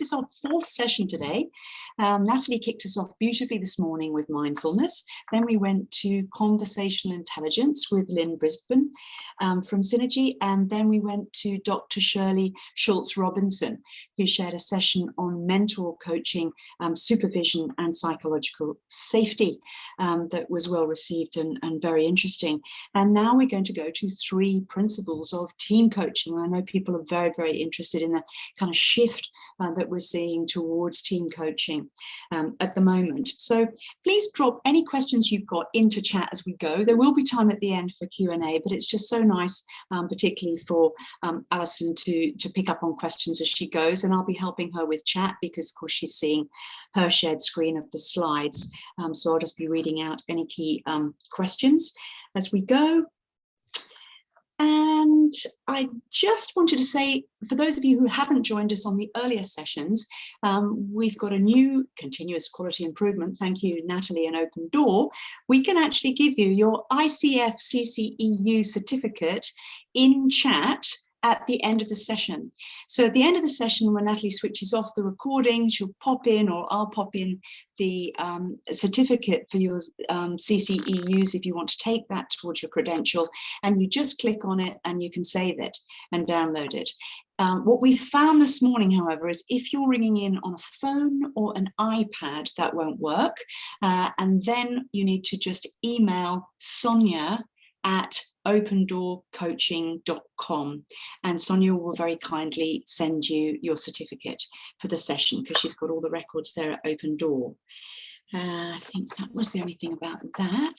is our fourth session today. Natalie kicked us off beautifully this morning with mindfulness. Then we went to conversational intelligence with Lynn Brisbane from Synergy. And then we went to Dr. Shirley Schultz-Robinson, who shared a session on mentor coaching, supervision and psychological safety that was well received and very interesting. And now we're going to go to 3 principles of team coaching. I know people are very, very interested in the kind of shift that we're seeing towards team coaching at the moment. So please drop any questions you've got into chat as we go. There will be time at the end for Q&A, but it's just so nice, particularly for Alison to pick up on questions as she goes, and I'll be helping her with chat because of course she's seeing her shared screen of the slides. So I'll just be reading out any key questions as we go. And I just wanted to say, for those of you who haven't joined us on the earlier sessions, we've got a new continuous quality improvement. Thank you, Natalie, and Open Door. We can actually give you your ICF CCEU certificate in chat at the end of the session. So at the end of the session, when Natalie switches off the recording, she'll pop in, or I'll pop in the certificate for your CCEUs if you want to take that towards your credential, and you just click on it and you can save it and download it. What we found this morning, however, is if you're ringing in on a phone or an iPad, that won't work. And then you need to just email Sonia at opendoorcoaching.com, and Sonia will very kindly send you your certificate for the session because she's got all the records there at Open Door. I think that was the only thing about that.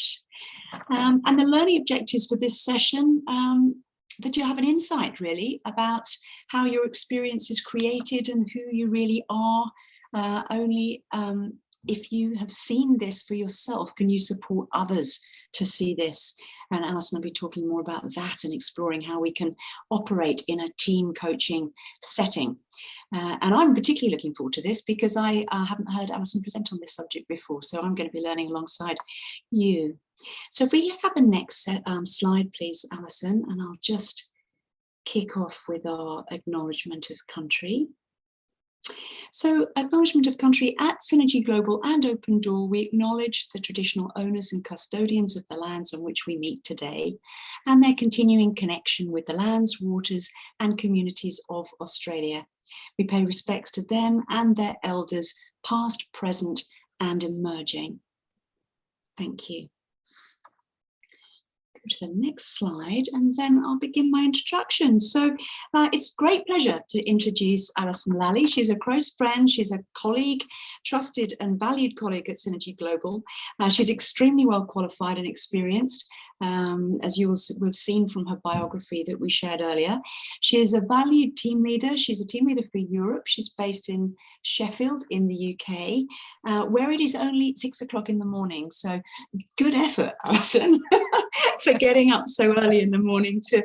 And the learning objectives for this session, that you have an insight really about how your experience is created and who you really are. Only if you have seen this for yourself can you support others to see this. And Alison will be talking more about that and exploring how we can operate in a team coaching setting. And I'm particularly looking forward to this because I haven't heard Alison present on this subject before, so I'm going to be learning alongside you. So if we have the next slide, please, Alison, and I'll just kick off with our Acknowledgement of Country. So Acknowledgement of Country at Synergy Global and Open Door, we acknowledge the traditional owners and custodians of the lands on which we meet today and their continuing connection with the lands, waters and communities of Australia. We pay respects to them and their elders, past, present and emerging. Thank you. To the next slide and then I'll begin my introduction. So it's a great pleasure to introduce Alison Lally. She's a close friend, she's a colleague, trusted and valued colleague at Synergy Global. She's extremely well qualified and experienced, as you will have seen from her biography that we shared earlier. She is a valued team leader. She's a team leader for Europe. She's based in Sheffield in the UK, where it is only 6 o'clock in the morning. So good effort, Alison, for getting up so early in the morning to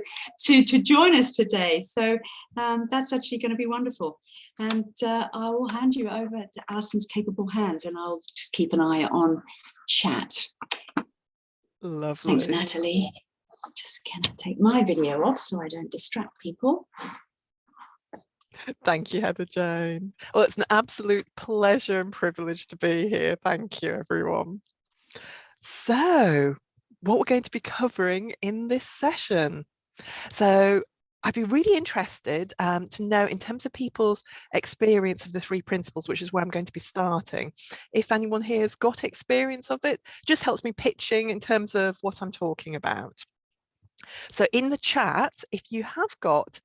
join us today. So that's actually going to be wonderful. And I will hand you over to Alison's capable hands and I'll just keep an eye on chat. Lovely. Thanks, Natalie. I'm just going to take my video off so I don't distract people. Thank you, Heather Jane. Well, it's an absolute pleasure and privilege to be here. Thank you, everyone. So, what we're going to be covering in this session. So, I'd be really interested to know, in terms of people's experience of the 3 principles, which is where I'm going to be starting, if anyone here has got experience of it, just helps me pitching in terms of what I'm talking about. So in the chat, if you have got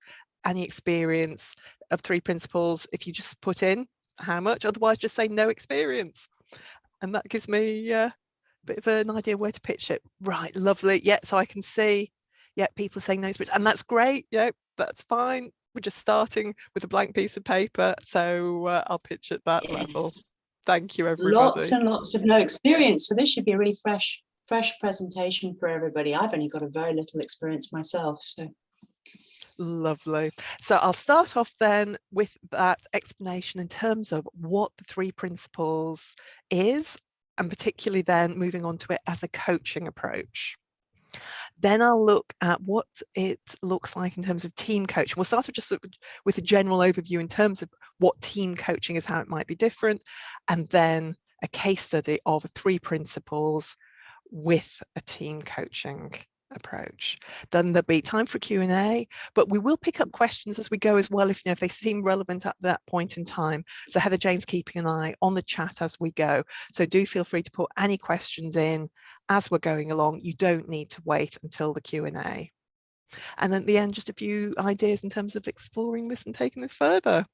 any experience of 3 principles, if you just put in how much, otherwise just say no experience. And that gives me a bit of an idea where to pitch it. Right, lovely. Yeah, so I can see, yeah, people saying no experience, and that's great. Yeah, that's fine. We're just starting with a blank piece of paper, so I'll pitch at that level. Thank you, everybody. Lots and lots of no experience, so this should be a really fresh presentation for everybody. I've only got a very little experience myself, so. Lovely. So I'll start off then with that explanation in terms of what the 3 principles is, and particularly then moving on to it as a coaching approach. Then I'll look at what it looks like in terms of team coaching. We'll start with just with a general overview in terms of what team coaching is, how it might be different, and then a case study of 3 principles with a team coaching approach. Then there'll be time for Q&A, but we will pick up questions as we go as well, if if they seem relevant at that point in time. So Heather Jane's keeping an eye on the chat as we go, so do feel free to put any questions in as we're going along. You don't need to wait until the Q&A. And then at the end, just a few ideas in terms of exploring this and taking this further.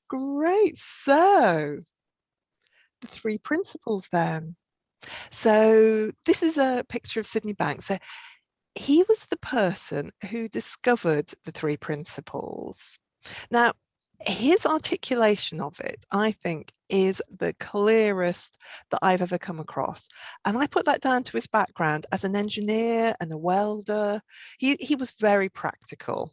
Great. So the 3 principles then. So this is a picture of Sydney Banks. So he was the person who discovered the 3 principles. Now, his articulation of it, I think, is the clearest that I've ever come across. And I put that down to his background as an engineer and a welder. He was very practical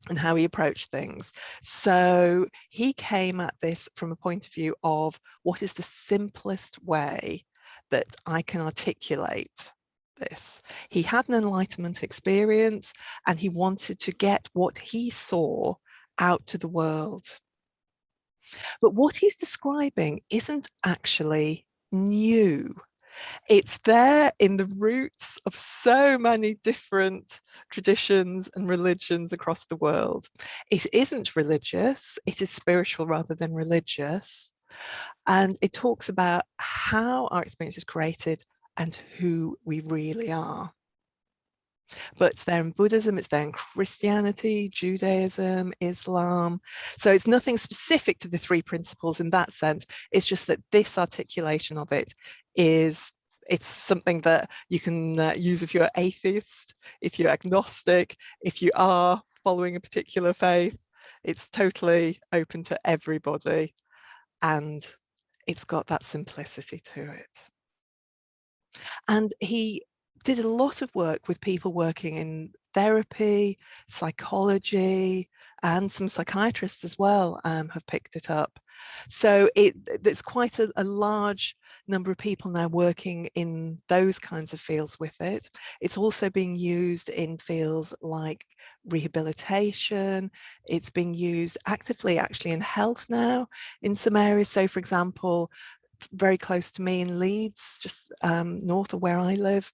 and how he approached things. So he came at this from a point of view of what is the simplest way that I can articulate this. He had an enlightenment experience and he wanted to get what he saw out to the world. But what he's describing isn't actually new. It's there in the roots of so many different traditions and religions across the world. It isn't religious, it is spiritual rather than religious. And it talks about how our experience is created and who we really are. But it's there in Buddhism, it's there in Christianity, Judaism, Islam. So it's nothing specific to the 3 principles in that sense. It's just that this articulation of it it's something that you can use if you're atheist, if you're agnostic, if you are following a particular faith. It's totally open to everybody, and it's got that simplicity to it. And he did a lot of work with people working in therapy, psychology, and some psychiatrists as well have picked it up. So there's quite a large number of people now working in those kinds of fields with it. It's also being used in fields like rehabilitation. It's being used actively actually in health now in some areas. So for example, very close to me in Leeds, just north of where I live,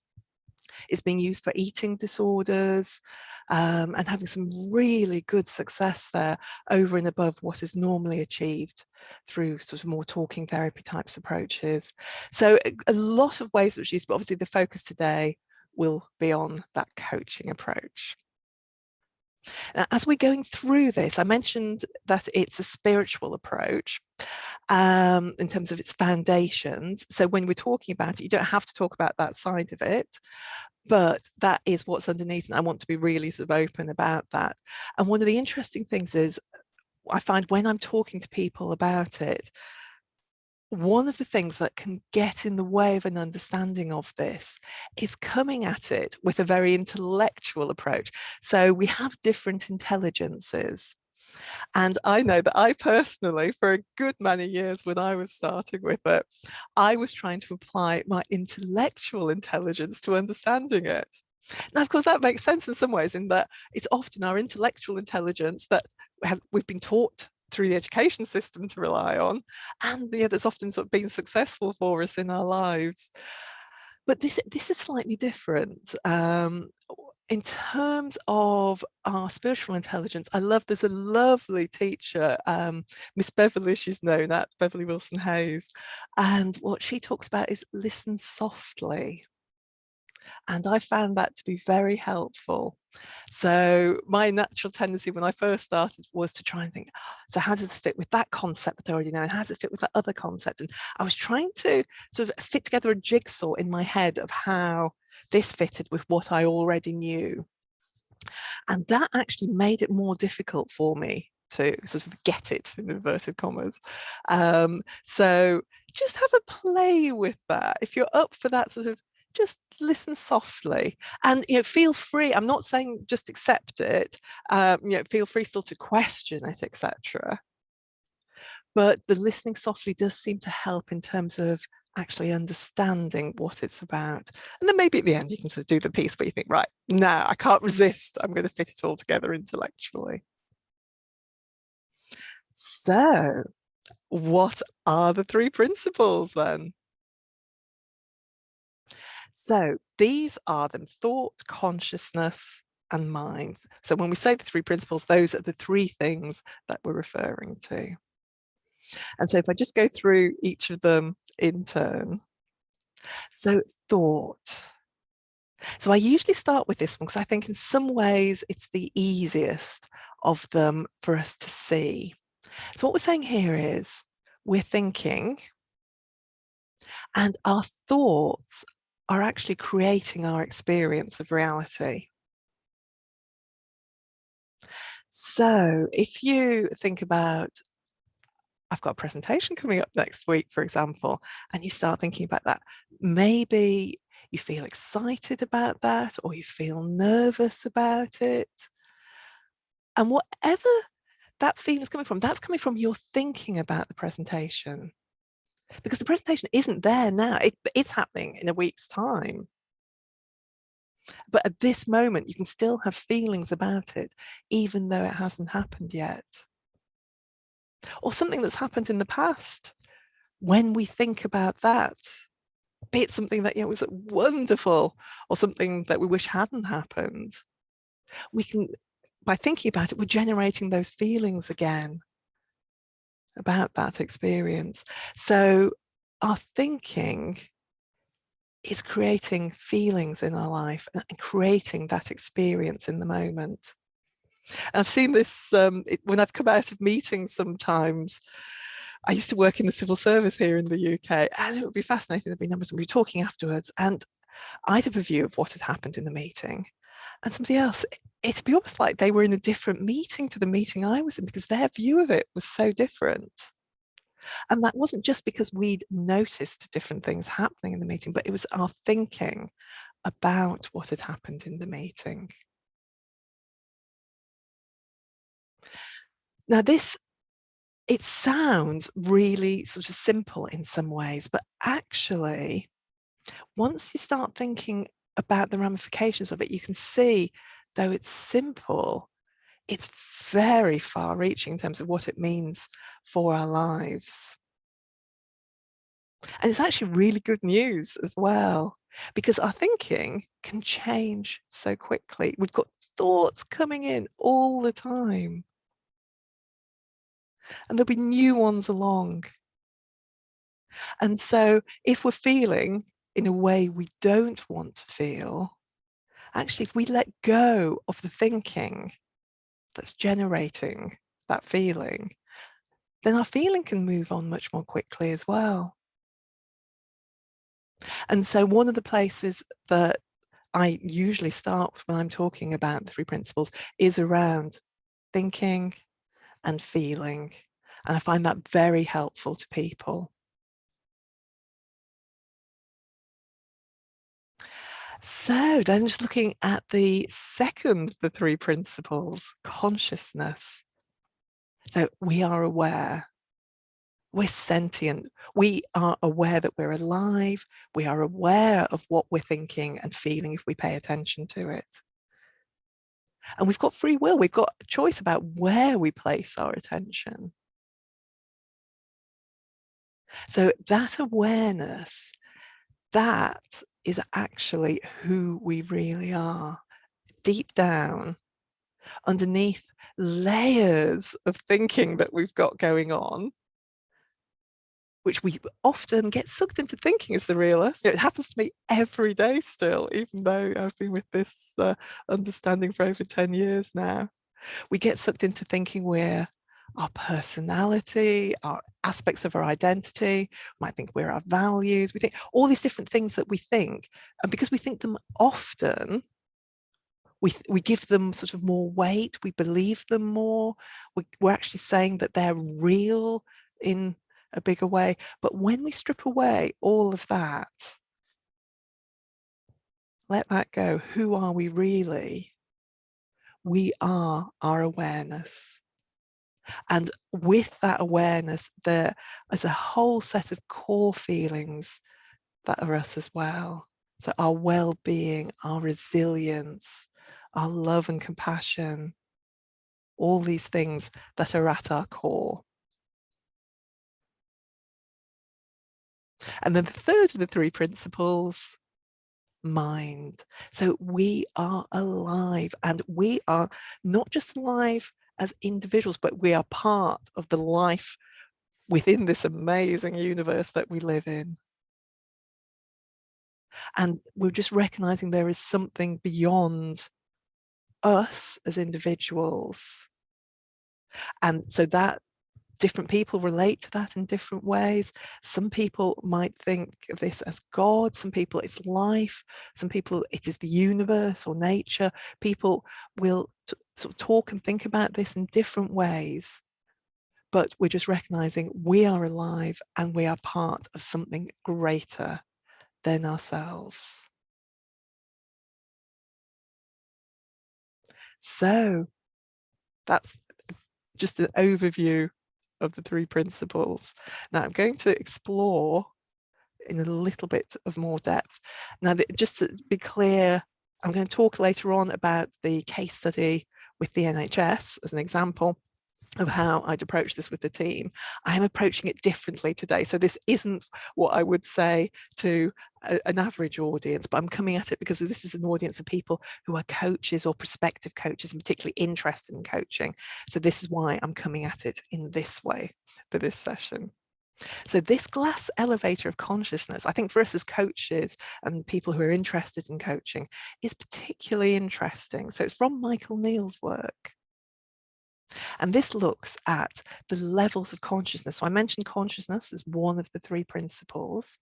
is being used for eating disorders and having some really good success there over and above what is normally achieved through sort of more talking therapy types approaches. So a lot of ways which is used, but obviously the focus today will be on that coaching approach. Now, as we're going through this, I mentioned that it's a spiritual approach in terms of its foundations. So when we're talking about it, you don't have to talk about that side of it, but that is what's underneath. And I want to be really sort of open about that. And one of the interesting things is I find when I'm talking to people about it, one of the things that can get in the way of an understanding of this is coming at it with a very intellectual approach. So we have different intelligences. And I know that I personally, for a good many years when I was starting with it, I was trying to apply my intellectual intelligence to understanding it. Now, of course, that makes sense in some ways in that it's often our intellectual intelligence that we've been taught through the education system to rely on, and that's often sort of been successful for us in our lives. But this is slightly different. In terms of our spiritual intelligence, there's a lovely teacher, Miss Beverly, she's known at Beverly Wilson Hayes, and what she talks about is listen softly. And I found that to be very helpful. So my natural tendency when I first started was to try and think, so how does it fit with that concept that I already know? And how does it fit with that other concept? And I was trying to sort of fit together a jigsaw in my head of how this fitted with what I already knew. And that actually made it more difficult for me to sort of get it, in inverted commas. So just have a play with that. If you're up for that sort of, just listen softly and feel free. I'm not saying just accept it, feel free still to question it, etc. But the listening softly does seem to help in terms of actually understanding what it's about. And then maybe at the end you can sort of do the piece where you think, right, now I can't resist, I'm going to fit it all together intellectually. So what are the three principles then? So these are them: thought, consciousness, and mind. So when we say the three principles, those are the three things that we're referring to. And so if I just go through each of them in turn. So thought. So I usually start with this one because I think in some ways it's the easiest of them for us to see. So what we're saying here is we're thinking, and our thoughts are actually creating our experience of reality. So if you think about, I've got a presentation coming up next week, for example, and you start thinking about that, maybe you feel excited about that, or you feel nervous about it. And whatever that feeling is coming from, that's coming from your thinking about the presentation. Because the presentation isn't there now, it's happening in a week's time. But at this moment, you can still have feelings about it, even though it hasn't happened yet. Or something that's happened in the past. When we think about that, be it something that was wonderful or something that we wish hadn't happened, we can, by thinking about it, we're generating those feelings again about that experience. So our thinking is creating feelings in our life and creating that experience in the moment. I've seen this when I've come out of meetings sometimes. I used to work in the civil service here in the UK, and it would be fascinating. There'd be numbers and we'd be talking afterwards, and I'd have a view of what had happened in the meeting, and somebody else, it'd be almost like they were in a different meeting to the meeting I was in because their view of it was so different. And that wasn't just because we'd noticed different things happening in the meeting, but it was our thinking about what had happened in the meeting. Now this, it sounds really sort of simple in some ways, but actually, once you start thinking about the ramifications of it, you can see, though it's simple, it's very far-reaching in terms of what it means for our lives. And it's actually really good news as well, because our thinking can change so quickly. We've got thoughts coming in all the time, and there'll be new ones along. And so if we're feeling in a way we don't want to feel, actually, if we let go of the thinking that's generating that feeling, then our feeling can move on much more quickly as well. And so one of the places that I usually start when I'm talking about the three principles is around thinking and feeling. And I find that very helpful to people. So then just looking at the second of the three principles, consciousness. So we are aware, we're sentient, we are aware that we're alive, we are aware of what we're thinking and feeling if we pay attention to it. And we've got free will, we've got a choice about where we place our attention. So that awareness, that is actually who we really are. Deep down, underneath layers of thinking that we've got going on, which we often get sucked into thinking is the real us. It happens to me every day still, even though I've been with this understanding for over 10 years now. We get sucked into thinking we're our personality, our aspects of our identity. We might think we're our values. We think all these different things that we think. And because we think them often, we give them sort of more weight, we believe them more, we're actually saying that they're real in a bigger way. But when we strip away all of that, let that go, who are we really? We are our awareness. And with that awareness, there is a whole set of core feelings that are us as well. So our well-being, our resilience, our love and compassion, all these things that are at our core. And then the third of the three principles, mind. So we are alive, and we are not just alive as individuals, but we are part of the life within this amazing universe that we live in. And we're just recognizing there is something beyond us as individuals. And so that different people relate to that in different ways. Some people might think of this as God, some people it's life, some people it is the universe or nature. People will sort of talk and think about this in different ways, but we're just recognizing we are alive and we are part of something greater than ourselves. So that's just an overview of the three principles. Now I'm going to explore in a little bit of more depth. Now, just to be clear, I'm going to talk later on about the case study with the NHS as an example of how I'd approach this with the team. I am approaching it differently today. So this isn't what I would say to an average audience, but I'm coming at it because this is an audience of people who are coaches or prospective coaches and particularly interested in coaching. So this is why I'm coming at it in this way for this session. So this glass elevator of consciousness, I think for us as coaches and people who are interested in coaching, is particularly interesting. So it's from Michael Neill's work. And this looks at the levels of consciousness. So I mentioned consciousness as one of the three principles,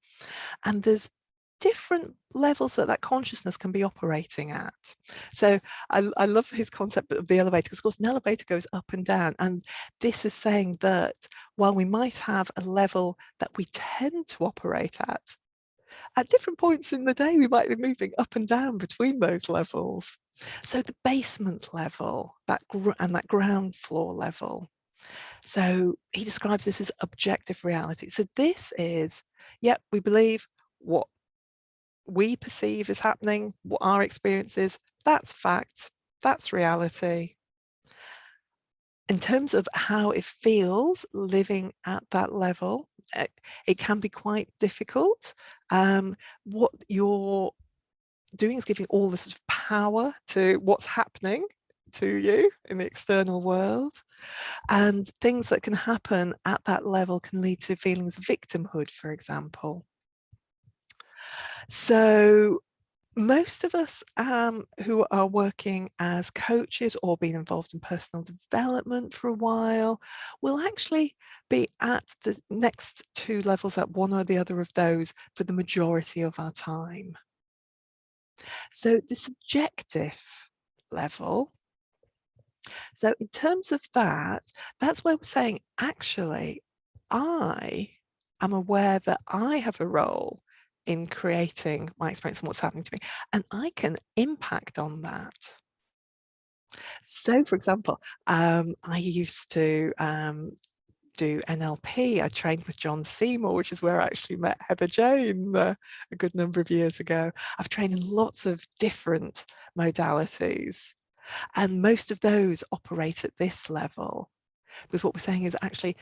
and there's different levels that that consciousness can be operating at. So I love his concept of the elevator, because of course an elevator goes up and down, and this is saying that while we might have a level that we tend to operate at different points in the day we might be moving up and down between those levels. So the basement level, that ground floor level. So he describes this as objective reality. So this is, yep, we believe what we perceive is happening, what our experience is, that's facts, that's reality. In terms of how it feels living at that level, it can be quite difficult. What you're doing is giving all this sort of power to what's happening to you in the external world. And things that can happen at that level can lead to feelings of victimhood, for example. So most of us who are working as coaches or being involved in personal development for a while will actually be at the next two levels, at one or the other of those, for the majority of our time. So the subjective level, so in terms of that, that's where we're saying, actually, I am aware that I have a role in creating my experience and what's happening to me, and I can impact on that. So, for example, I used to do NLP. I trained with John Seymour, which is where I actually met Heather Jane a good number of years ago. I've trained in lots of different modalities, and most of those operate at this level, because what we're saying is actually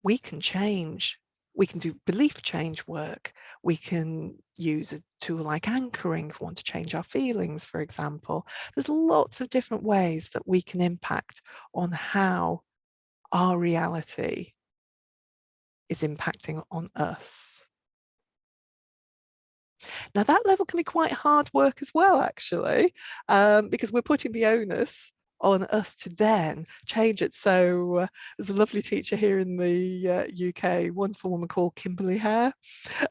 we can change. We can do belief change work. We can use a tool like anchoring if we want to change our feelings, for example. There's lots of different ways that we can impact on how our reality is impacting on us. Now that level can be quite hard work as well, actually, because we're putting the onus on us to then change it. So there's a lovely teacher here in the UK, wonderful woman called Kimberly Hare,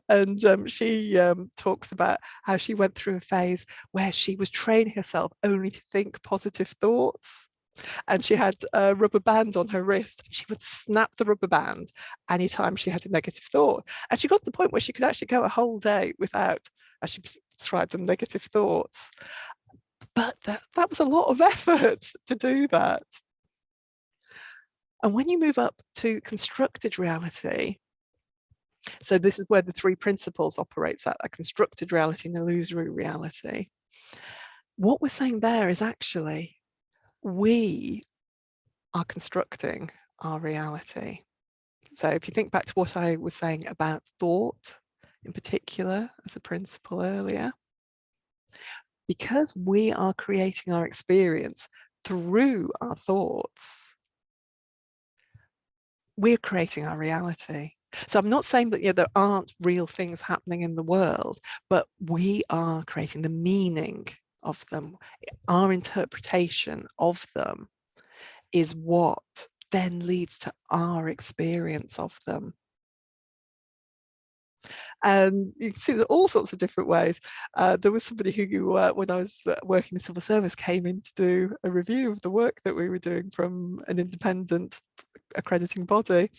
and she talks about how she went through a phase where she was training herself only to think positive thoughts. And she had a rubber band on her wrist. She would snap the rubber band anytime she had a negative thought. And she got to the point where she could actually go a whole day without, as she described them, negative thoughts. But that was a lot of effort to do that. And when you move up to constructed reality, so this is where the three principles operates at, a constructed reality and illusory reality. What we're saying there is actually we are constructing our reality. So if you think back to what I was saying about thought in particular as a principle earlier, because we are creating our experience through our thoughts, we're creating our reality. So I'm not saying that there aren't real things happening in the world, but we are creating the meaning of them. Our interpretation of them is what then leads to our experience of them. And you can see that all sorts of different ways. There was somebody who, when I was working in civil service, came in to do a review of the work that we were doing from an independent accrediting body,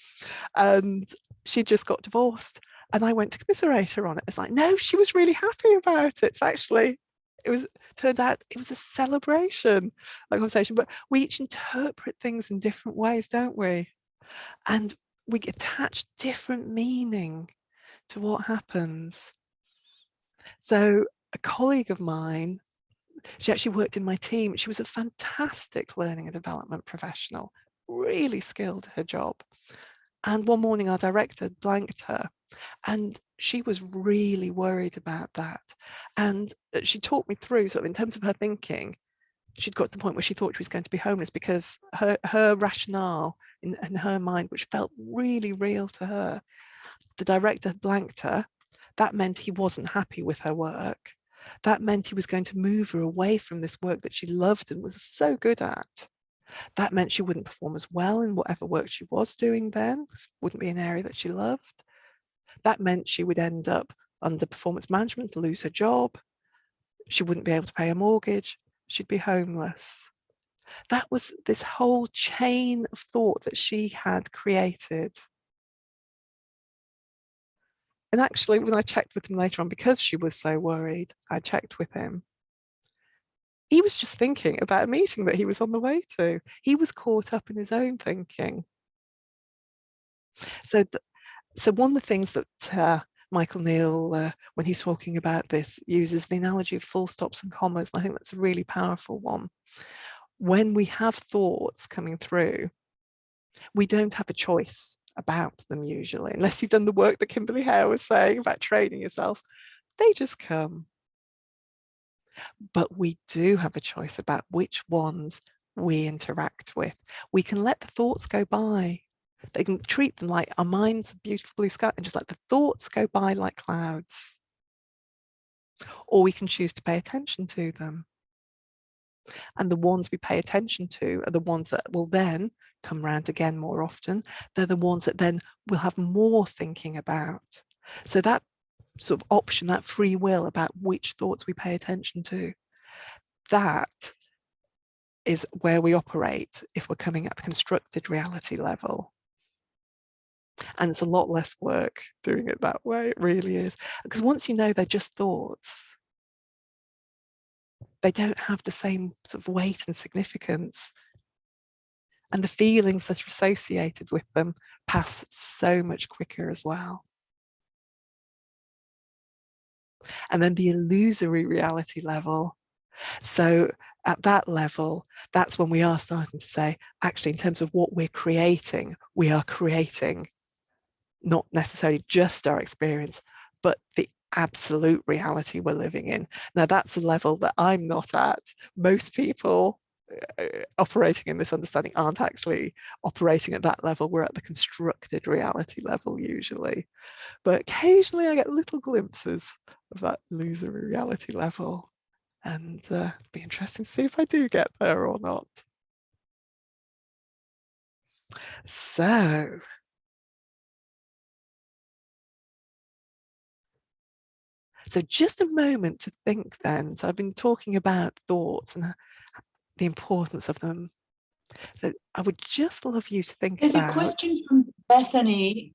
and she just got divorced. And I went to commiserate her on it. It's like, no, she was really happy about it. So actually, turned out it was a celebration, like conversation. But we each interpret things in different ways, don't we? And we attach different meaning to what happens. So a colleague of mine, she actually worked in my team. She was a fantastic learning and development professional, really skilled at her job. And one morning our director blanked her, and she was really worried about that. And she talked me through, sort of in terms of her thinking, she'd got to the point where she thought she was going to be homeless because her rationale in her mind, which felt really real to her, the director had blanked her. That meant he wasn't happy with her work. That meant he was going to move her away from this work that she loved and was so good at. That meant she wouldn't perform as well in whatever work she was doing then, because it wouldn't be an area that she loved. That meant she would end up under performance management, to lose her job. She wouldn't be able to pay a mortgage. She'd be homeless. That was this whole chain of thought that she had created. And actually, when I checked with him later on, because she was so worried, I checked with him. He was just thinking about a meeting that he was on the way to. He was caught up in his own thinking. So one of the things that Michael Neal, when he's talking about this, uses the analogy of full stops and commas. And I think that's a really powerful one. When we have thoughts coming through, we don't have a choice about them usually, unless you've done the work that Kimberly Hare was saying about training yourself. They just come. But we do have a choice about which ones we interact with. We can let the thoughts go by. They can treat them like our mind's a beautiful blue sky and just let the thoughts go by like clouds. Or we can choose to pay attention to them. And the ones we pay attention to are the ones that will then come round again more often. They're the ones that then we'll have more thinking about. So that sort of option, that free will about which thoughts we pay attention to, that is where we operate if we're coming at the constructed reality level. And it's a lot less work doing it that way, it really is. Because once you know they're just thoughts, they don't have the same sort of weight and significance. And the feelings that are associated with them pass so much quicker as well. And then the illusory reality level. So at that level, that's when we are starting to say, actually, in terms of what we're creating, we are creating not necessarily just our experience, but the absolute reality we're living in. Now, that's a level that I'm not at. Most people operating in this understanding aren't actually operating at that level. We're at the constructed reality level usually. But occasionally I get little glimpses of that illusory reality level. And it'll be interesting to see if I do get there or not. So just a moment to think then. So I've been talking about thoughts and the importance of them. So I would just love you to think There's about. a question from Bethany,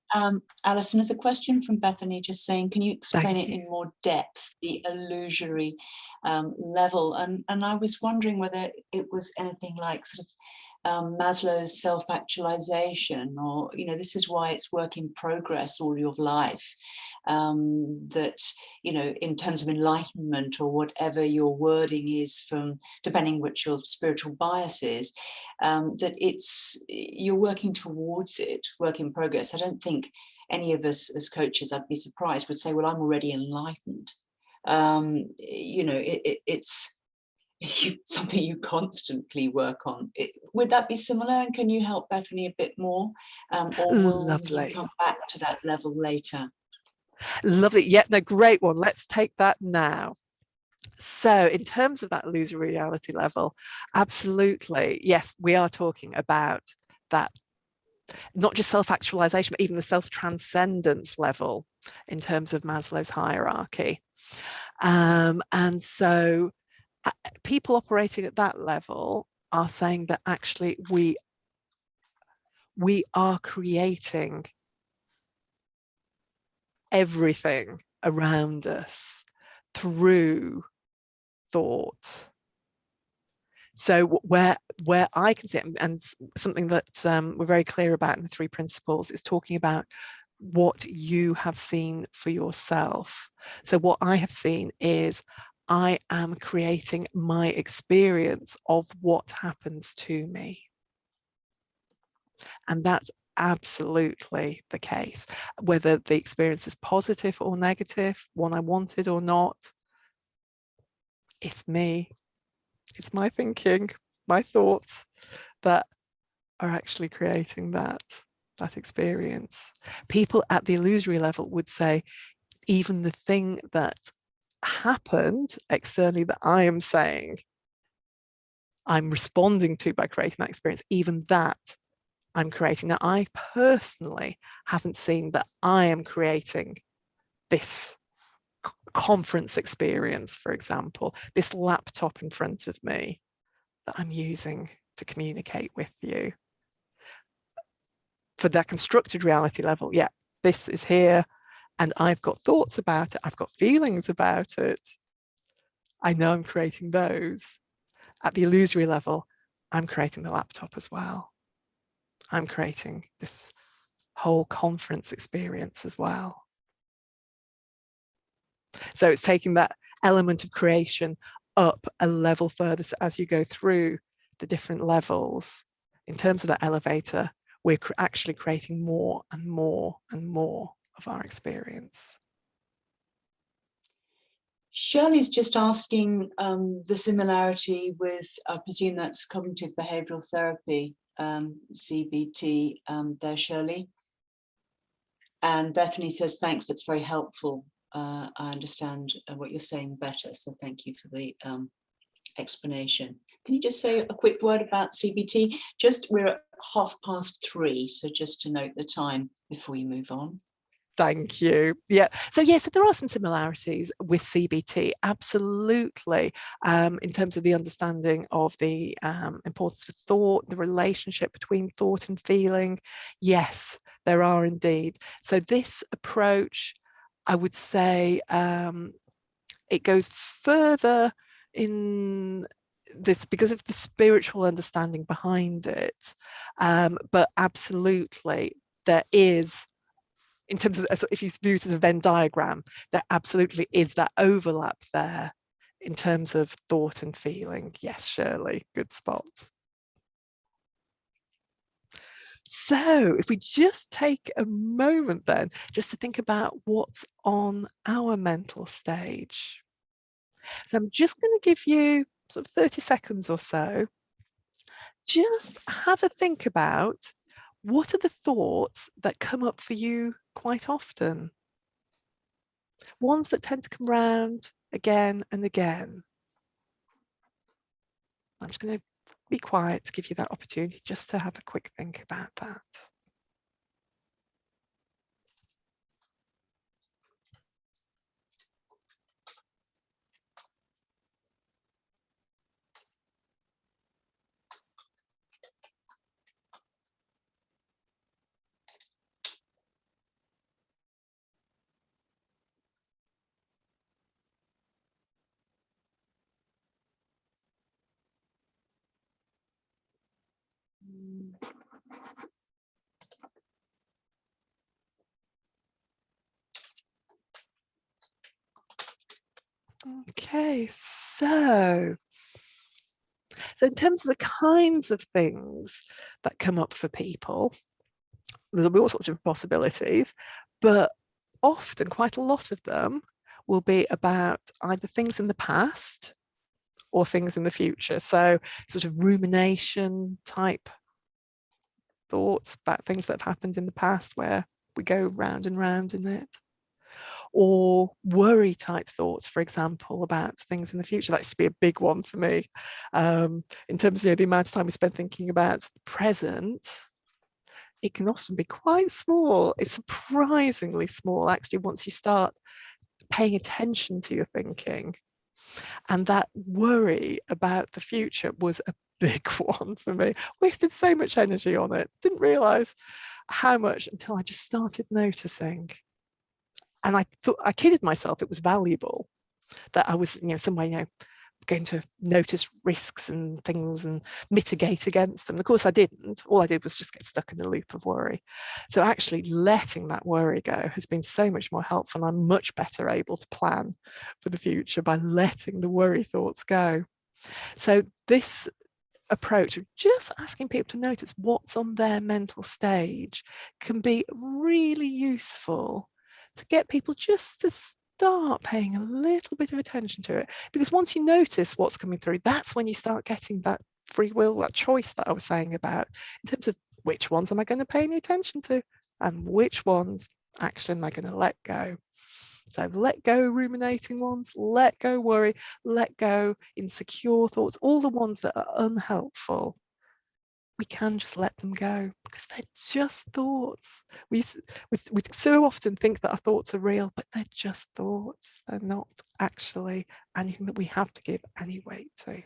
Alison, there's a question from Bethany just saying, can you explain it in more depth, the illusory level? And I was wondering whether it was anything like sort of Maslow's self-actualization, or, you know, this is why it's work in progress all your life. That, you know, in terms of enlightenment or whatever your wording is, from depending which your spiritual bias is, that you're working towards it, work in progress. I don't think any of us as coaches, I'd be surprised, would say, well, I'm already enlightened. You know, it's something you constantly work on. Would that be similar? And can you help Bethany a bit more? Or will you Lovely. come back to that level later? Lovely. Yeah, no, great one. Let's take that now. So in terms of that illusory reality level, absolutely, yes, we are talking about that, not just self-actualization, but even the self-transcendence level in terms of Maslow's hierarchy. And so people operating at that level are saying that actually we are creating everything around us through thought. So where I can see it, and something that we're very clear about in the 3 principles, is talking about what you have seen for yourself. So what I have seen is I am creating my experience of what happens to me. And that's absolutely the case. Whether the experience is positive or negative, one I wanted or not, it's me. It's my thinking, my thoughts that are actually creating that experience. People at the illusory level would say even the thing that happened externally that I am saying I'm responding to by creating that experience, even that I'm creating. Now, I personally haven't seen that I am creating this conference experience, for example, this laptop in front of me that I'm using to communicate with you. For that constructed reality level, yeah, this is here and I've got thoughts about it, I've got feelings about it. I know I'm creating those. At the illusory level, I'm creating the laptop as well. I'm creating this whole conference experience as well. So it's taking that element of creation up a level further. So as you go through the different levels, in terms of that elevator, we're actually creating more and more and more of our experience. Shirley's just asking the similarity with, I presume that's cognitive behavioral therapy, CBT, there, Shirley. And Bethany says, thanks, that's very helpful. I understand what you're saying better, so thank you for the explanation. Can you just say a quick word about CBT? Just, we're at 3:30, so just to note the time before you move on. Thank you. Yeah. So there are some similarities with CBT, absolutely, in terms of the understanding of the importance of thought, the relationship between thought and feeling. Yes, there are indeed. So this approach, I would say, it goes further in this because of the spiritual understanding behind it. But absolutely, there is, in terms of, if you view it as a Venn diagram, there absolutely is that overlap there in terms of thought and feeling. Yes, Shirley, good spot. So if we just take a moment then, just to think about what's on our mental stage. So I'm just going to give you sort of 30 seconds or so. Just have a think about what are the thoughts that come up for you quite often. Ones that tend to come round again and again. I'm just going to be quiet to give you that opportunity just to have a quick think about that. Okay, so in terms of the kinds of things that come up for people, there'll be all sorts of possibilities, but often quite a lot of them will be about either things in the past or things in the future. So sort of rumination type thoughts about things that have happened in the past where we go round and round in it. Or worry type thoughts, for example, about things in the future. That used to be a big one for me. In terms of the amount of time we spend thinking about the present, it can often be quite small. It's surprisingly small, actually, once you start paying attention to your thinking. And that worry about the future was a big one for me. Wasted so much energy on it. Didn't realize how much until I just started noticing. And I thought, I kidded myself it was valuable, that I was, somewhere, going to notice risks and things and mitigate against them. Of course I didn't. All I did was just get stuck in a loop of worry. So actually letting that worry go has been so much more helpful. I'm much better able to plan for the future by letting the worry thoughts go. So this approach of just asking people to notice what's on their mental stage can be really useful to get people just to start paying a little bit of attention to it. Because once you notice what's coming through, that's when you start getting that free will, that choice that I was saying about, in terms of which ones am I going to pay any attention to and which ones actually am I going to let go. So let go ruminating ones, let go worry, let go insecure thoughts, all the ones that are unhelpful. We can just let them go because they're just thoughts. We so often think that our thoughts are real, but they're just thoughts. They're not actually anything that we have to give any weight to.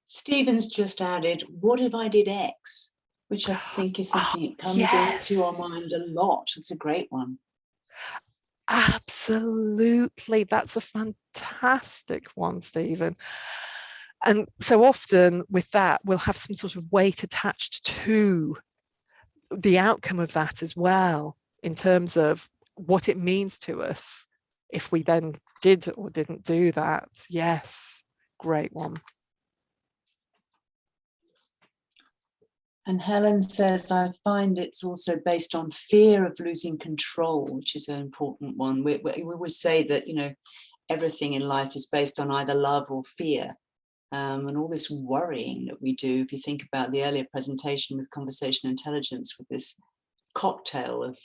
Stephen's just added, what if I did X? Which I think is something that comes into our mind a lot. It's a great one. Absolutely. That's a fantastic one, Stephen. And so often with that, we'll have some sort of weight attached to the outcome of that as well, in terms of what it means to us if we then did or didn't do that. Yes, great one. And Helen says, I find it's also based on fear of losing control, which is an important one. We always say that, everything in life is based on either love or fear. And all this worrying that we do, if you think about the earlier presentation with conversational intelligence, with this cocktail of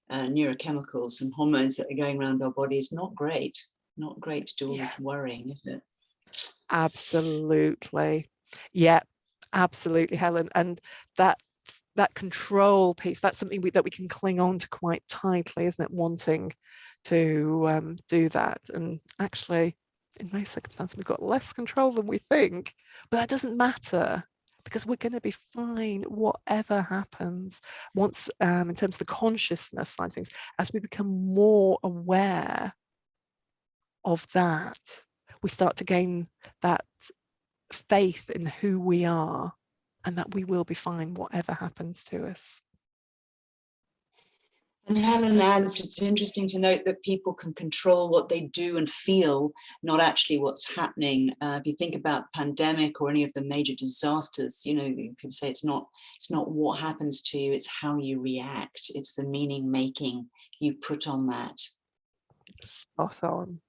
neurochemicals and hormones that are going around our body, is not great. Not great to do all this worrying, is it? Absolutely. Yeah, absolutely, Helen. And that control piece, that's something that we can cling on to quite tightly, isn't it? Wanting to do that. And actually, in most circumstances, we've got less control than we think, but that doesn't matter because we're going to be fine whatever happens. Once, in terms of the consciousness side of things, as we become more aware of that, we start to gain that faith in who we are and that we will be fine whatever happens to us. And Helen adds, it's interesting to note that people can control what they do and feel, not actually what's happening. If you think about pandemic or any of the major disasters, people say it's not what happens to you, it's how you react. It's the meaning making you put on that. Spot on.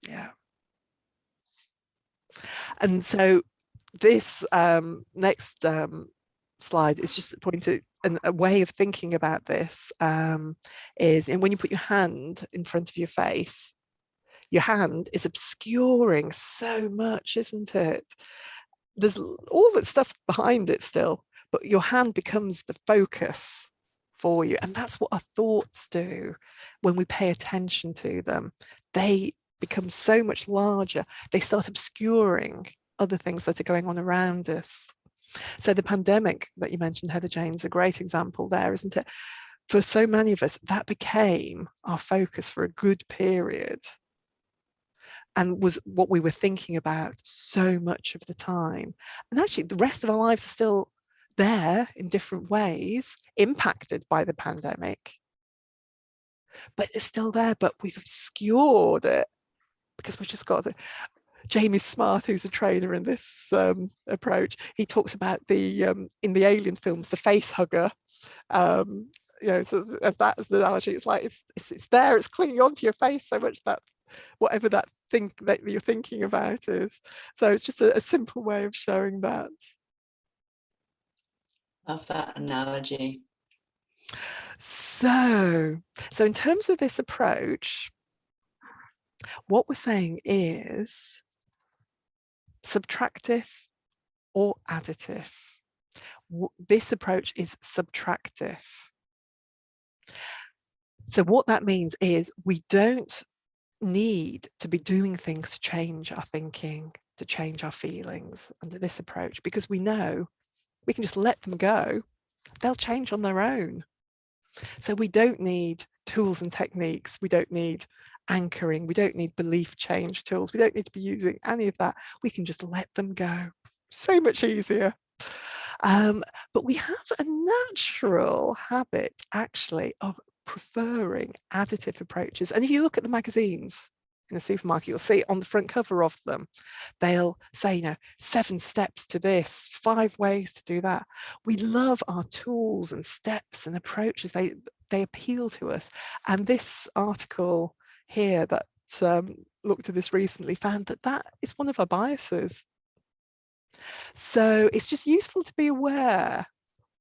Yeah. And so this next slide is just pointing to a way of thinking about this, is when you put your hand in front of your face, your hand is obscuring so much, isn't it? There's all that stuff behind it still, but your hand becomes the focus for you. And that's what our thoughts do when we pay attention to them. They become so much larger. They start obscuring other things that are going on around us. So the pandemic that you mentioned, Heather Jane, is a great example there, isn't it? For so many of us, that became our focus for a good period and was what we were thinking about so much of the time. And actually, the rest of our lives are still there in different ways, impacted by the pandemic, but it's still there, but we've obscured it because we've just got the Jamie Smart, who's a trainer in this approach. He talks about the in the Alien films, the face hugger. You know, so if that's the analogy, it's like it's there, it's clinging onto your face so much that whatever that thing that you're thinking about is. So it's just a simple way of showing that. Love that analogy. So in terms of this approach, what we're saying is subtractive or additive. This approach is subtractive. So what that means is we don't need to be doing things to change our thinking, to change our feelings under this approach, because we know we can just let them go. They'll change on their own. So we don't need tools and techniques. We don't need anchoring. We don't need belief change tools. We don't need to be using any of that. We can just let them go. So much easier. But we have a natural habit actually of preferring additive approaches. And if you look at the magazines in a supermarket, you'll see on the front cover of them, they'll say, you know, 7 steps to this, 5 ways to do that. We love our tools and steps and approaches. They appeal to us. And this article here that looked at this recently found that that is one of our biases. So it's just useful to be aware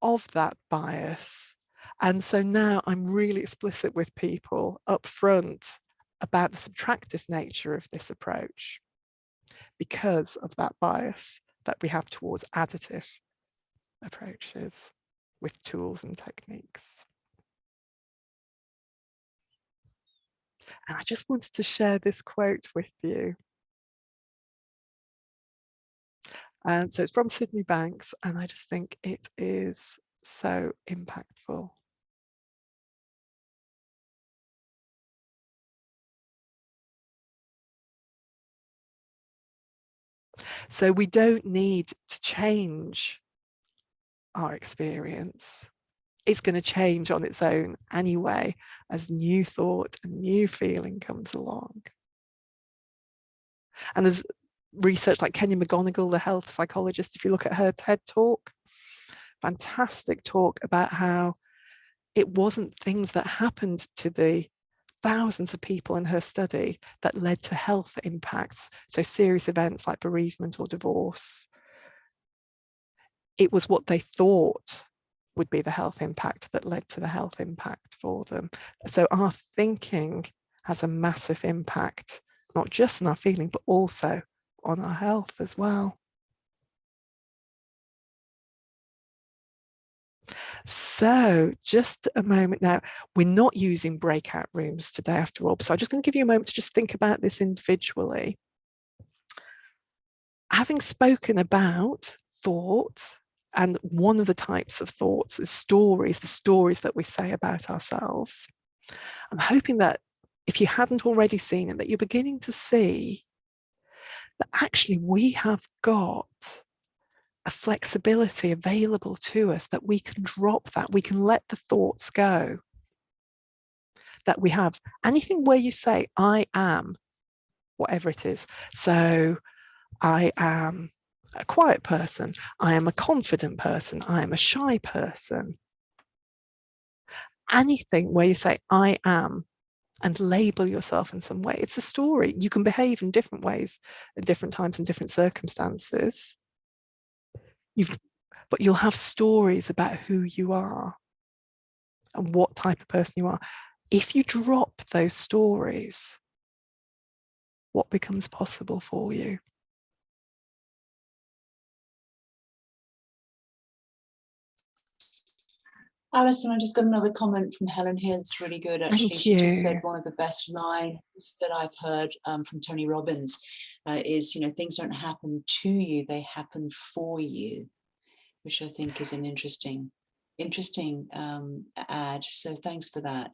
of that bias. And so now I'm really explicit with people up front about the subtractive nature of this approach because of that bias that we have towards additive approaches with tools and techniques. And I just wanted to share this quote with you. And so it's from Sydney Banks, and I just think it is so impactful. So we don't need to change our experience. It's going to change on its own anyway, as new thought and new feeling comes along. And there's research like Kenya McGonigal, the health psychologist, if you look at her TED talk, fantastic talk about how it wasn't things that happened to the thousands of people in her study that led to health impacts. So serious events like bereavement or divorce. It was what they thought would be the health impact that led to the health impact for them. So our thinking has a massive impact, not just on our feeling, but also on our health as well. So just a moment now, we're not using breakout rooms today after all, so I'm just going to give you a moment to just think about this individually. Having spoken about thought, and one of the types of thoughts is stories, the stories that we say about ourselves. I'm hoping that if you hadn't already seen it, that you're beginning to see that actually we have got a flexibility available to us, that we can drop that, we can let the thoughts go. That we have anything where you say, I am, whatever it is. So I am a quiet person, I am a confident person, I am a shy person. Anything where you say, I am, and label yourself in some way. It's a story. You can behave in different ways at different times and different circumstances. But you'll have stories about who you are and what type of person you are. If you drop those stories, what becomes possible for you? Alison, I just got another comment from Helen here that's really good, actually. Thank She just you. said one of the best lines that I've heard from Tony Robbins is, you know, things don't happen to you, they happen for you, which I think is an interesting add. So thanks for that.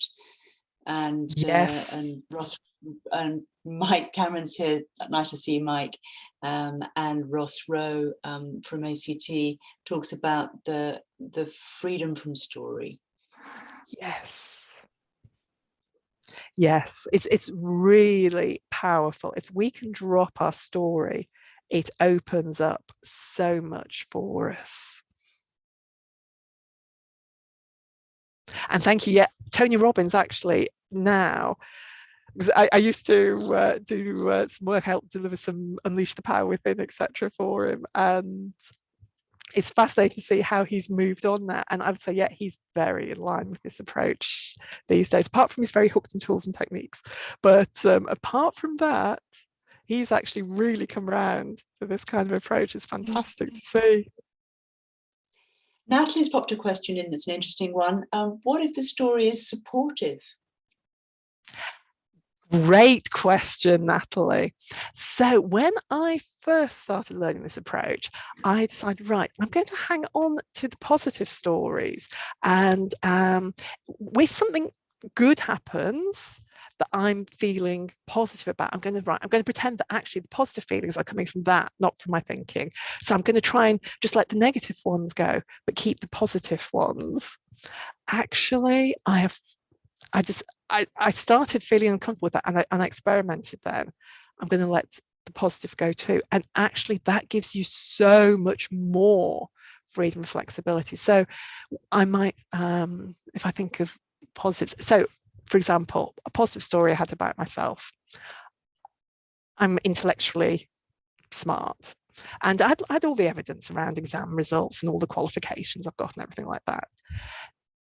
and Yes. and Ross and Mike Cameron's here. Nice to see you, Mike. And Ross Rowe from ACT talks about the freedom from story. Yes. Yes, it's really powerful. If we can drop our story, it opens up so much for us. And thank you. Yeah, Tony Robbins actually now, because I used to do some work, help deliver some Unleash the Power Within, etc. for him. And it's fascinating to see how he's moved on that. And I would say, yeah, he's very in line with this approach these days, apart from he's very hooked on tools and techniques. But apart from that, he's actually really come around to this kind of approach. It's fantastic to see. Natalie's popped a question in that's an interesting one. What if the story is supportive? Great question, Natalie. So when I first started learning this approach, I decided, right, I'm going to hang on to the positive stories. And if something good happens that I'm feeling positive about, I'm going to pretend that actually the positive feelings are coming from that, not from my thinking. So I'm going to try and just let the negative ones go, but keep the positive ones. Actually, I started feeling uncomfortable with that, and I experimented then. I'm going to let the positive go too. And actually that gives you so much more freedom and flexibility. So I might, if I think of positives, so for example, a positive story I had about myself. I'm intellectually smart. And I had all the evidence around exam results and all the qualifications I've got and everything like that.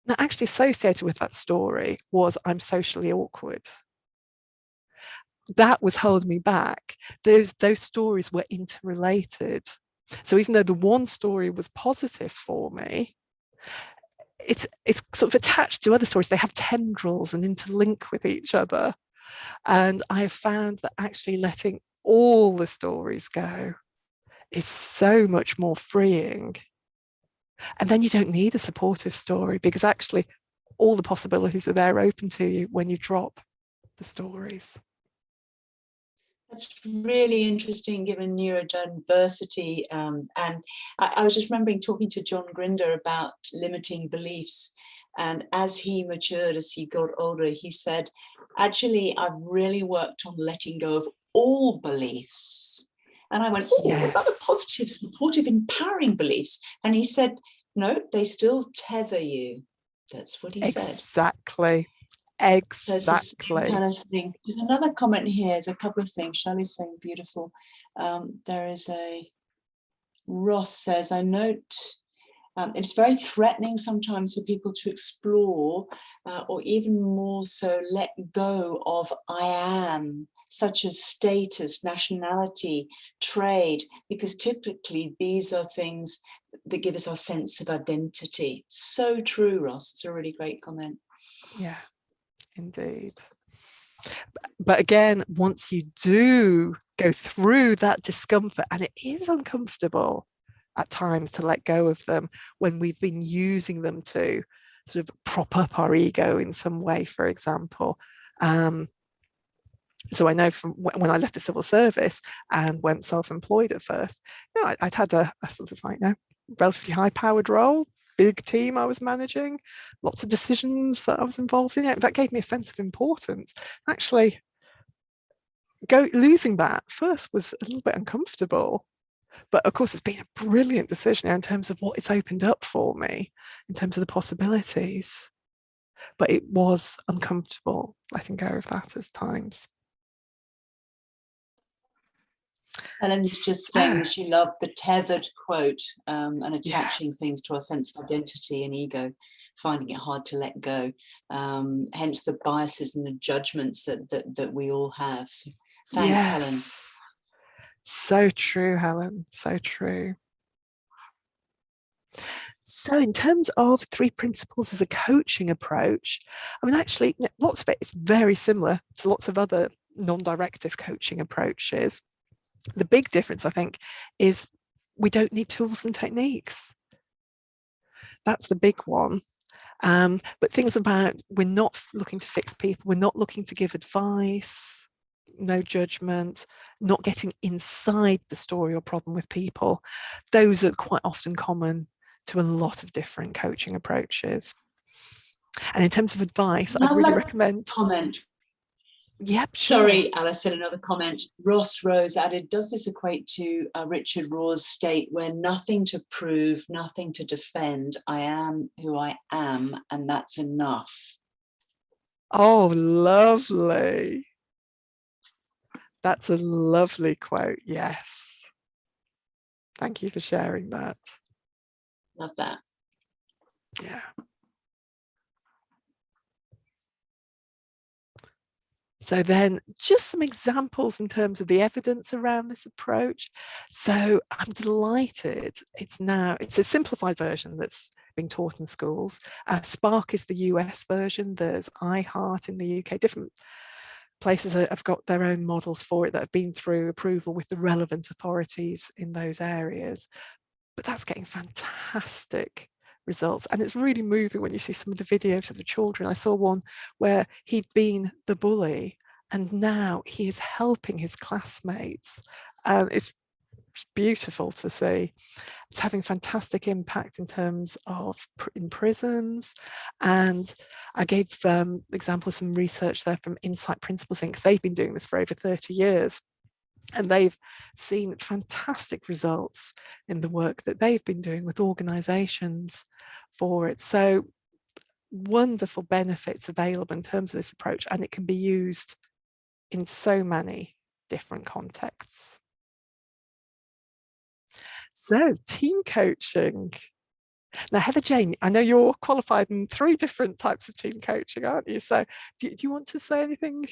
Now, actually associated with that story was I'm socially awkward. That was holding me back. Those stories were interrelated. So even though the one story was positive for me, it's sort of attached to other stories. They have tendrils and interlink with each other. And I have found that actually letting all the stories go is so much more freeing. And then you don't need a supportive story, because actually all the possibilities are there open to you when you drop the stories. That's really interesting, given neurodiversity. And I was just remembering talking to John Grinder about limiting beliefs. And as he matured, as he got older, he said, actually, I've really worked on letting go of all beliefs. And I went, oh, yes. What about the positive, supportive, empowering beliefs? And he said, no, they still tether you. That's what he said. Exactly. Kind of thing. There's another comment here. There's a couple of things. Shelley's saying beautiful. There is a Ross says, I note it's very threatening sometimes for people to explore or even more so let go of I am, such as status, nationality, trade, because typically these are things that give us our sense of identity. So true, Ross. It's a really great comment. Yeah, indeed. But again, once you do go through that discomfort, and it is uncomfortable at times to let go of them when we've been using them to sort of prop up our ego in some way, for example. So I know from when I left the civil service and went self-employed at first, I'd had a sort of relatively high-powered role, big team I was managing, lots of decisions that I was involved in. That gave me a sense of importance. Actually, losing that first was a little bit uncomfortable, but of course it's been a brilliant decision in terms of what it's opened up for me, in terms of the possibilities. But it was uncomfortable letting go of that at times. Helen's just saying that she loved the tethered quote and attaching things to our sense of identity and ego, finding it hard to let go. Hence the biases and the judgments that we all have. So, thanks, Helen. So true, Helen. So true. So in terms of 3 principles as a coaching approach, I mean, actually, lots of it is very similar to lots of other non-directive coaching approaches. The big difference, I think, is we don't need tools and techniques. That's the big one. But things about we're not looking to fix people, we're not looking to give advice, no judgment, not getting inside the story or problem with people. Those are quite often common to a lot of different coaching approaches. And in terms of advice, I'd really recommend. Comment. Yep, sure. Sorry, Alison, another comment. Ross Rose added, does this equate to Richard Raw's state where nothing to prove, nothing to defend, I am who I am, and that's enough? Oh, lovely. That's a lovely quote, yes. Thank you for sharing that. Love that. Yeah. So then just some examples in terms of the evidence around this approach. So I'm delighted it's a simplified version that's being taught in schools. Spark is the US version. There's iHeart in the UK. Different places have got their own models for it that have been through approval with the relevant authorities in those areas. But that's getting fantastic results, and it's really moving when you see some of the videos of the children. I saw one where he'd been the bully and now he is helping his classmates, and it's beautiful to see. It's having fantastic impact in terms of in prisons. And I gave example of some research there from Insight Principles Inc, because they've been doing this for over 30 years. And they've seen fantastic results in the work that they've been doing with organisations for it. So wonderful benefits available in terms of this approach, and it can be used in so many different contexts. So team coaching. Now, Heather Jane, I know you're qualified in 3 different types of team coaching, aren't you? So do you want to say anything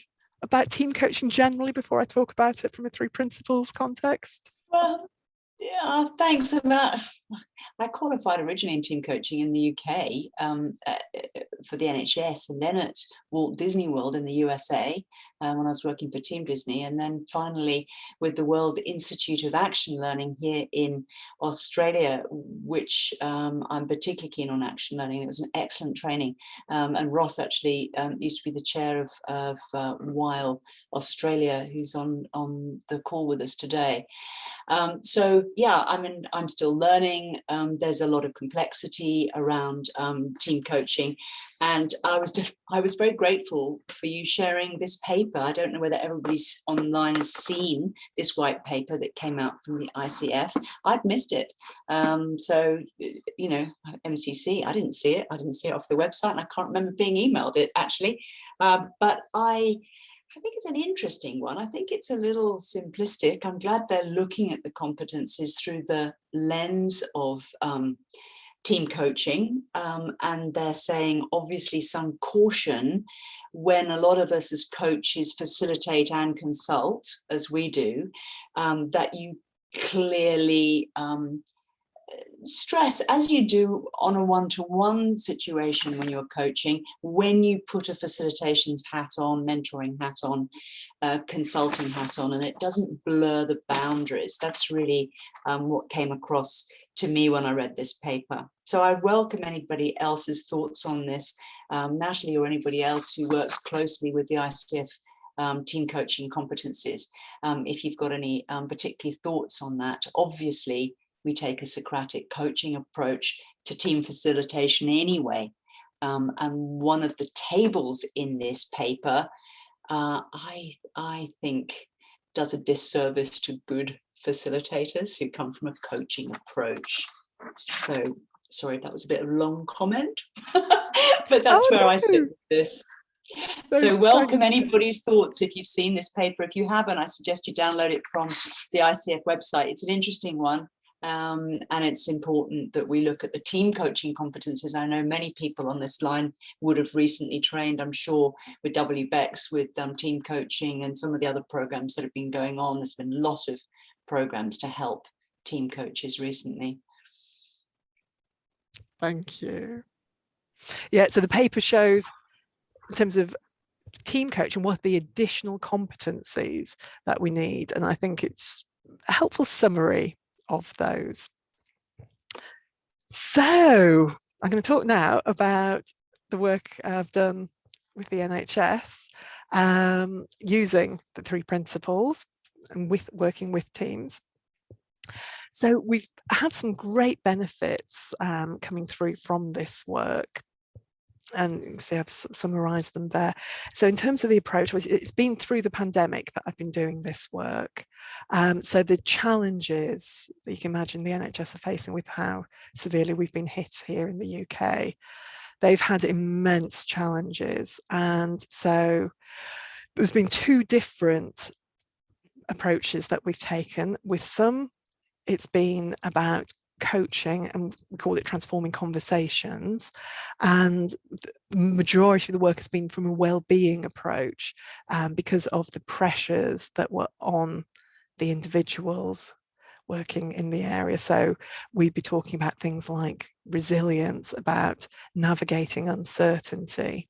about team coaching generally before I talk about it from a 3 principles context? Well, yeah, thanks. I qualified originally in team coaching in the UK for the NHS, and then at Walt Disney World in the USA when I was working for Team Disney, and then finally with the World Institute of Action Learning here in Australia, which I'm particularly keen on action learning. It was an excellent training, and Ross actually used to be the chair of WILE Australia, who's on the call with us today. So yeah, I'm still learning. There's a lot of complexity around team coaching, and I was very grateful for you sharing this paper. I don't know whether everybody's online has seen this white paper that came out from the ICF. I'd missed it. So you know, MCC, I didn't see it. I didn't see it off the website, and I can't remember being emailed it actually. But I think it's an interesting one. I think it's a little simplistic. I'm glad they're looking at the competencies through the lens of team coaching, and they're saying obviously some caution when a lot of us as coaches facilitate and consult, as we do, that you clearly stress, as you do on a one-to-one situation when you're coaching, when you put a facilitations hat on, mentoring hat on, consulting hat on, and it doesn't blur the boundaries. That's really what came across to me when I read this paper. So I welcome anybody else's thoughts on this, Natalie or anybody else who works closely with the ICF team coaching competencies. If you've got any particular thoughts on that. Obviously, we take a Socratic coaching approach to team facilitation anyway. And one of the tables in this paper, I think, does a disservice to good facilitators who come from a coaching approach. So, sorry, that was a bit of a long comment, but that's where I sit with this. So welcome anybody's thoughts if you've seen this paper. If you haven't, I suggest you download it from the ICF website. It's an interesting one. And it's important that we look at the team coaching competencies. I know many people on this line would have recently trained, I'm sure, with WBEX, with team coaching and some of the other programs that have been going on. There's been a lot of programs to help team coaches recently. Thank you. Yeah, so the paper shows, in terms of team coaching, what are the additional competencies that we need, and I think it's a helpful summary of those. So I'm going to talk now about the work I've done with the NHS using the 3 principles and working with teams. So we've had some great benefits coming through from this work. And you can see I've summarised them there. So in terms of the approach, it's been through the pandemic that I've been doing this work. So the challenges that you can imagine the NHS are facing with how severely we've been hit here in the UK, they've had immense challenges. And so there's been 2 different approaches that we've taken. With some, it's been about coaching, and we call it transforming conversations, and the majority of the work has been from a well-being approach because of the pressures that were on the individuals working in the area. So we'd be talking about things like resilience, about navigating uncertainty.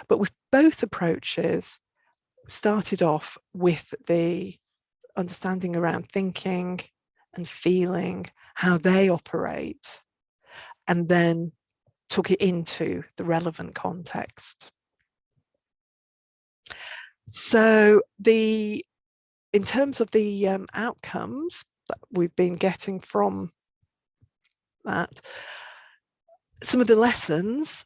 But with both approaches, started off with the understanding around thinking and feeling, how they operate, and then took it into the relevant context. So in terms of the outcomes that we've been getting from that, some of the lessons,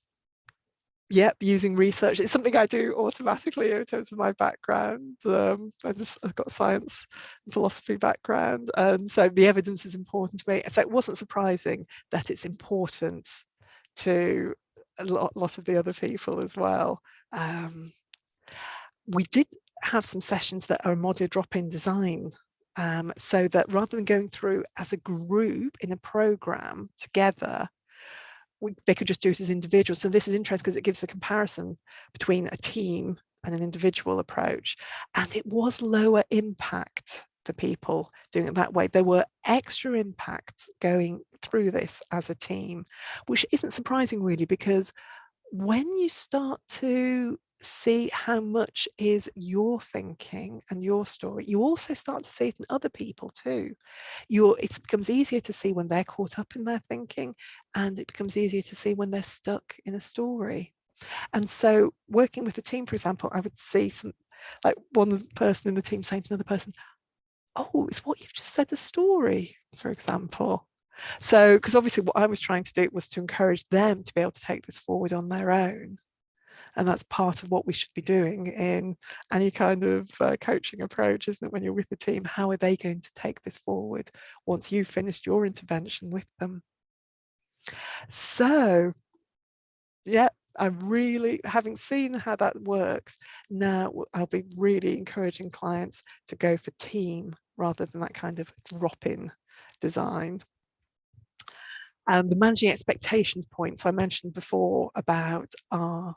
using research, it's something I do automatically in terms of my background. I've got a science and philosophy background, and so the evidence is important to me. So it wasn't surprising that it's important to a lot of the other people as well. We did have some sessions that are module drop-in design, so that rather than going through as a group in a program together, they could just do it as individuals. So this is interesting because it gives the comparison between a team and an individual approach. And it was lower impact for people doing it that way. There were extra impacts going through this as a team, which isn't surprising really, because when you start to see how much is your thinking and your story, you also start to see it in other people too. It becomes easier to see when they're caught up in their thinking, and it becomes easier to see when they're stuck in a story. And so working with a team, for example, I would see like one person in the team saying to another person, "Oh, it's what you've just said, a story," for example. So, because obviously what I was trying to do was to encourage them to be able to take this forward on their own. And that's part of what we should be doing in any kind of coaching approach, isn't it? When you're with the team, how are they going to take this forward once you've finished your intervention with them? So, I'm really, having seen how that works, now I'll be really encouraging clients to go for team rather than that kind of drop-in design. And the managing expectations point, so I mentioned before about our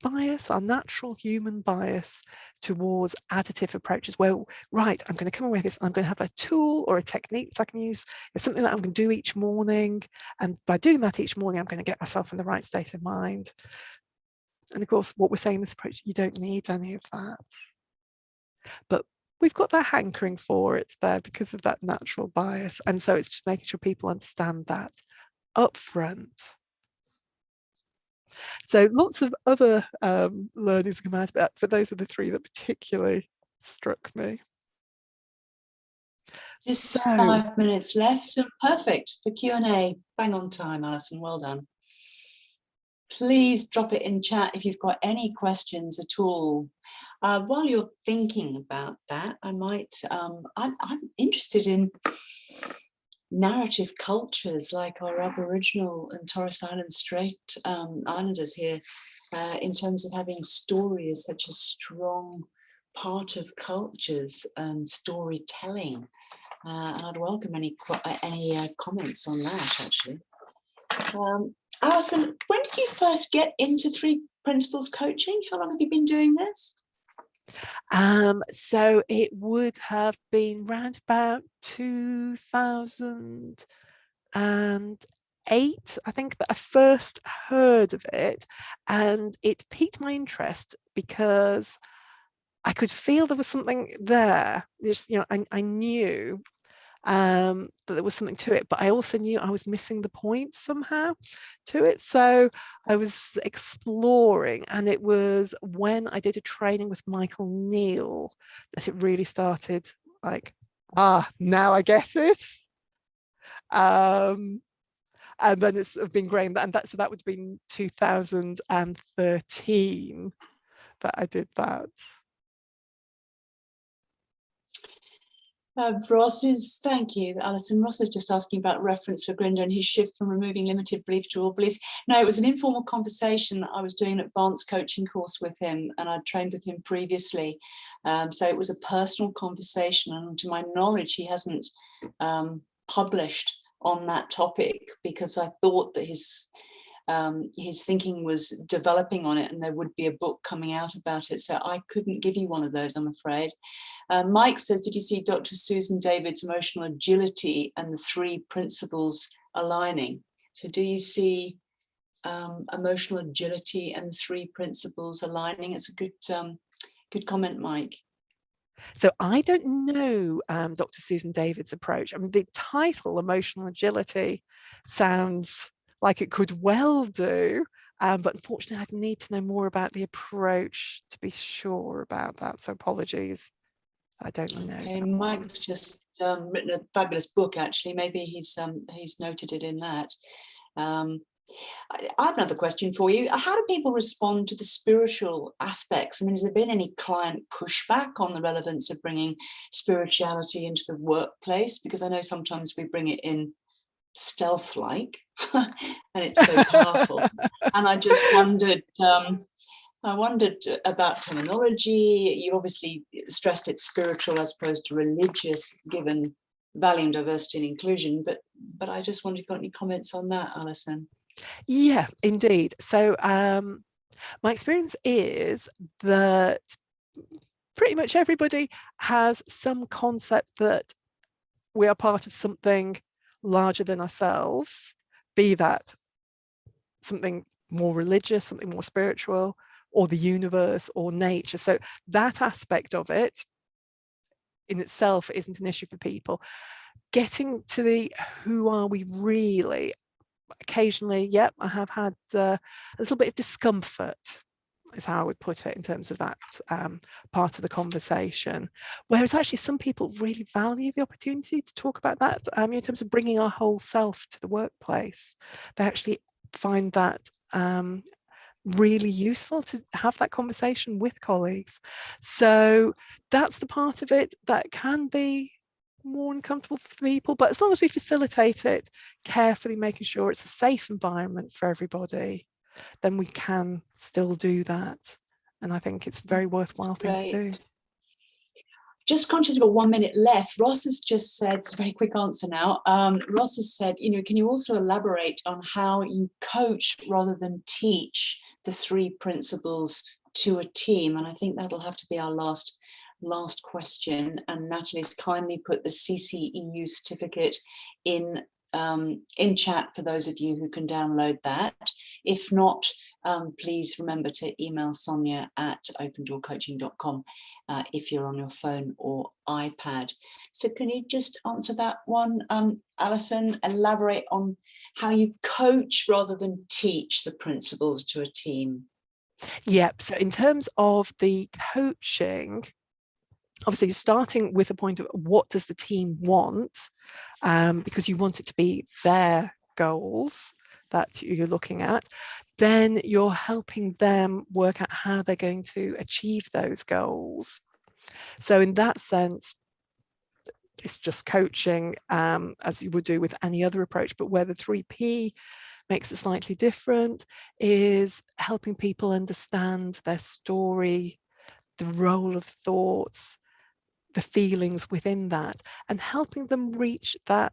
bias, our natural human bias towards additive approaches, where, right, I'm going to come away with this, I'm going to have a tool or a technique that I can use. It's something that I'm going to do each morning, and by doing that each morning, I'm going to get myself in the right state of mind. And of course, what we're saying in this approach, you don't need any of that. But we've got that hankering for it there because of that natural bias. And so it's just making sure people understand that up front. So lots of other learnings come out of that, but those were the 3 that particularly struck me. Just 5 minutes left. So perfect for Q&A. Bang on time, Alison. Well done. Please drop it in chat if you've got any questions at all. While you're thinking about that, I'm interested in narrative cultures like our Aboriginal and Torres Strait Islanders here, in terms of having story as such a strong part of cultures and storytelling. And I'd welcome any comments on that, actually. Alison, when did you first get into 3 principles coaching? How long have you been doing this? So it would have been round about 2008, I think, that I first heard of it, and it piqued my interest because I could feel there was something there. Just, I knew that there was something to it, but I also knew I was missing the point somehow to it. So I was exploring, and it was when I did a training with Michael Neal that it really started like, now I get it. And then it's been growing, and so that would have been 2013 that I did that. Thank you, Alison. Ross is just asking about reference for Grinder and his shift from removing limited belief to all beliefs. No, it was an informal conversation. I was doing an advanced coaching course with him, and I'd trained with him previously. So it was a personal conversation, and to my knowledge, he hasn't published on that topic, because I thought that his thinking was developing on it and there would be a book coming out about it. So I couldn't give you one of those, I'm afraid. Mike says, did you see Dr. Susan David's emotional agility and the 3 principles aligning? So do you see emotional agility and the 3 principles aligning? It's a good comment, Mike. So I don't know Dr. Susan David's approach. I mean, the title, emotional agility, sounds like it could well do, but unfortunately I'd need to know more about the approach to be sure about that. So apologies, I don't know. Okay, Mike's just written a fabulous book, actually. Maybe he's noted it in that. I have another question for you. How do people respond to the spiritual aspects? I mean, has there been any client pushback on the relevance of bringing spirituality into the workplace? Because I know sometimes we bring it in stealth-like and it's so powerful. And I just wondered, about terminology. You obviously stressed it's spiritual as opposed to religious, given value, diversity and inclusion, but I just wondered if you got any comments on that, Alison? Yeah, indeed. So my experience is that pretty much everybody has some concept that we are part of something larger than ourselves, be that something more religious, something more spiritual, or the universe or nature. So that aspect of it in itself isn't an issue for people. Getting to the who are we really, occasionally, yep, I have had a little bit of discomfort, is how I would put it, in terms of that part of the conversation. Whereas actually some people really value the opportunity to talk about that in terms of bringing our whole self to the workplace. They actually find that really useful to have that conversation with colleagues. So that's the part of it that can be more uncomfortable for people, but as long as we facilitate it carefully, making sure it's a safe environment for everybody, then we can still do that. And I think it's a very worthwhile thing to do. Just conscious we've got 1 minute left. Ross has just said, it's a very quick answer now. Ross has said, can you also elaborate on how you coach rather than teach the 3 principles to a team? And I think that'll have to be our last question. And Natalie's kindly put the CCEU certificate in chat for those of you who can download that. If not, please remember to email Sonia at opendoorcoaching.com if you're on your phone or iPad. So can you just answer that one, Alison? Elaborate on how you coach rather than teach the principles to a team. Yep. So in terms of the coaching, obviously starting with the point of what does the team want, because you want it to be their goals that you're looking at, then you're helping them work out how they're going to achieve those goals. So in that sense, it's just coaching as you would do with any other approach, but where the 3P makes it slightly different is helping people understand their story, the role of thoughts, the feelings within that, and helping them reach that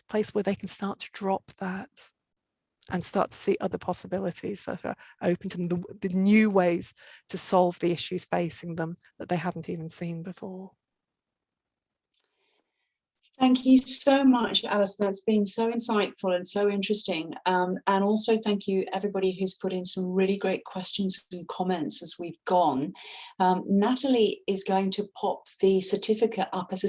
place where they can start to drop that and start to see other possibilities that are open to them, the new ways to solve the issues facing them that they haven't even seen before. Thank you so much, Alison. That's been so insightful and so interesting. And also thank you everybody who's put in some really great questions and comments as we've gone. Natalie is going to pop the certificate up as a